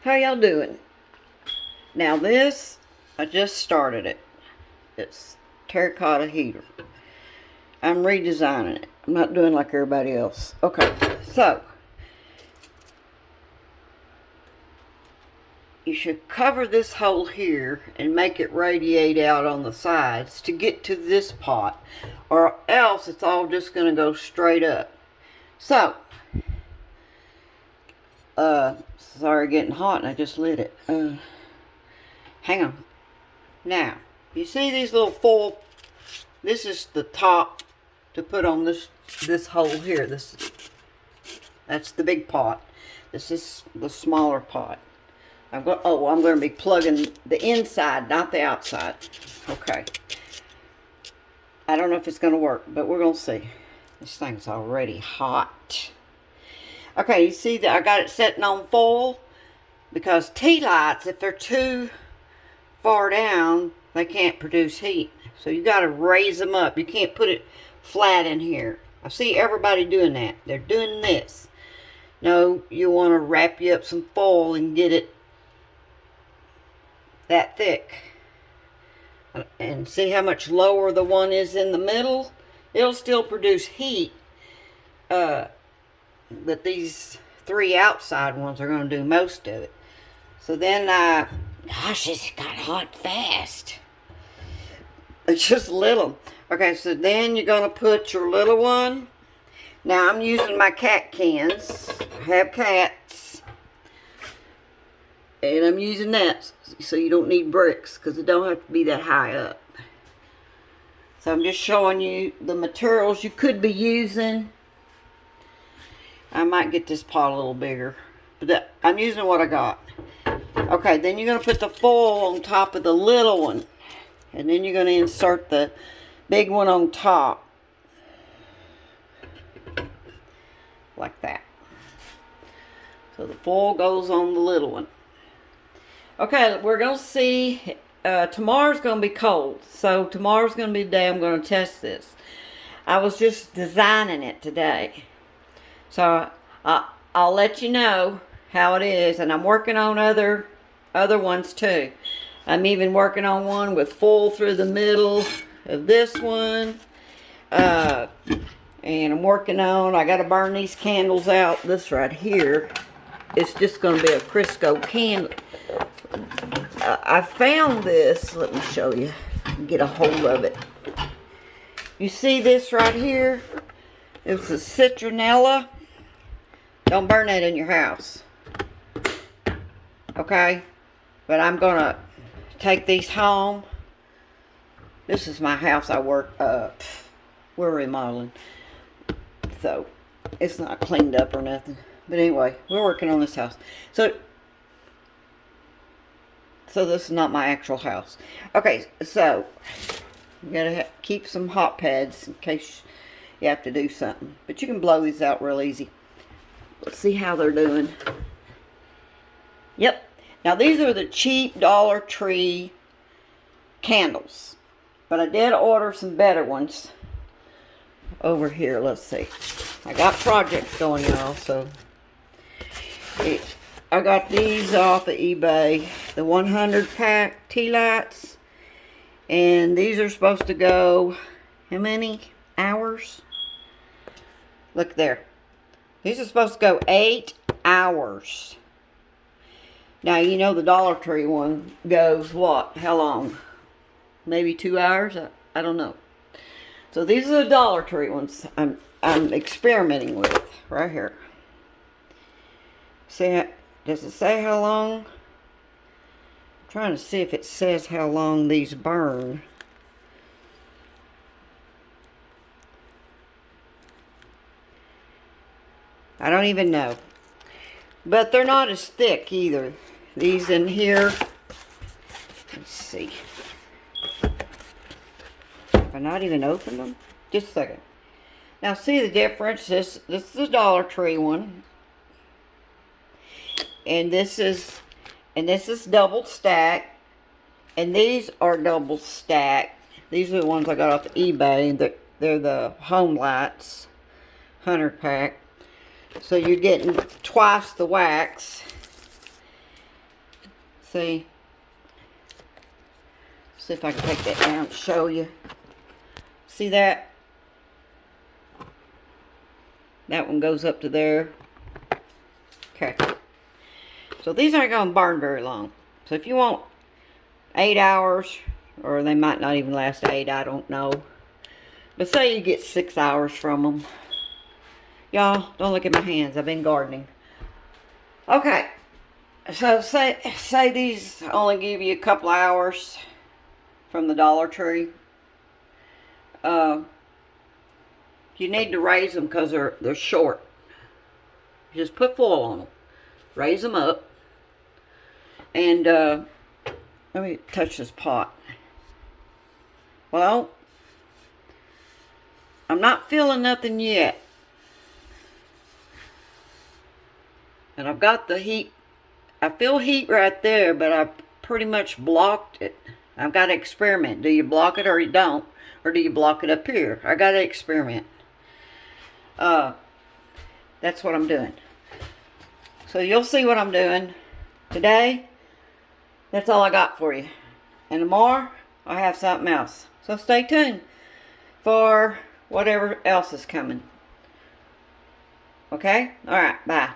How y'all doing? Now this, I just started it. It's terracotta heater. I'm redesigning it. I'm not doing like everybody else. Okay, so you should cover this hole here and make it radiate out on the sides to get to this pot, or else it's all just going to go straight up. So, sorry, getting hot and I just lit it. Hang on. Now, you see these little foil, this is the top to put on this hole here. That's the big pot. This is the smaller pot. I'm going to be plugging the inside, not the outside. Okay. I don't know if it's going to work, but we're going to see. This thing's already hot. Okay, you see that I got it setting on full, because tea lights, if they're too far down, they can't produce heat. So you got to raise them up. You can't put it flat in here. I see everybody doing that. They're doing this. No, you want to wrap you up some foil and get it that thick. And see how much lower the one is in the middle? It'll still produce heat. But these three outside ones are going to do most of it. So then gosh, this got hot fast. It's just little. Okay, so then you're going to put your little one. Now I'm using my cat cans. I have cats. And I'm using that so you don't need bricks, because it don't have to be that high up. So I'm just showing you the materials you could be using. I might get this pot a little bigger, but I'm using what I got. Okay, then you're going to put the foil on top of the little one. And then you're going to insert the big one on top. Like that. So the foil goes on the little one. Okay, we're going to see. Tomorrow's going to be cold. So tomorrow's going to be the day I'm going to test this. I was just designing it today. So I'll let you know how it is. And I'm working on other ones too. I'm even working on one with foil through the middle of this one. And I'm working on, I got to burn these candles out. This right here, it's just going to be a Crisco candle. I found this. Let me show you. Get a hold of it. You see this right here? It's a citronella. Don't burn that in your house. Okay? But I'm going to take these home. This is my house I work up. We're remodeling. So, it's not cleaned up or nothing. But anyway, we're working on this house. So this is not my actual house. Okay, so you gotta keep some hot pads in case you have to do something. But you can blow these out real easy. Let's see how they're doing. Yep. Now these are the cheap Dollar Tree candles. But I did order some better ones over here. Let's see. I got projects going, y'all, so I got these off of eBay, the 100 pack tea lights, and these are supposed to go, how many hours? Look there. These are supposed to go 8 hours. Now, you know the Dollar Tree one goes what? How long? Maybe 2 hours? I don't know. So these are the Dollar Tree ones I'm experimenting with right here. See, does it say how long? I'm trying to see if it says how long these burn. I don't even know. But they're not as thick either. These in here. Let's see. Have I not even opened them? Just a second. Now see the difference. This is the Dollar Tree one. And this is double stack. And these are double stack. These are the ones I got off eBay. They're the home lights. 100 pack. So you're getting twice the wax. See if I can take that down and show you. See that? That one goes up to there. Okay. So these aren't going to burn very long. So if you want 8 hours, or they might not even last 8, I don't know. But say you get 6 hours from them. Y'all, don't look at my hands. I've been gardening. Okay. So say these only give you a couple hours from the Dollar Tree. You need to raise them because they're short. Just put foil on them. Raise them up. And let me touch this pot. Well, I'm not feeling nothing yet. And I've got the heat. I feel heat right there, but I pretty much blocked it. I've got to experiment. Do you block it or you don't? Or do you block it up here? I got to experiment. That's what I'm doing. So you'll see what I'm doing. Today, that's all I got for you. And tomorrow, I have something else. So stay tuned for whatever else is coming. Okay? Alright, bye.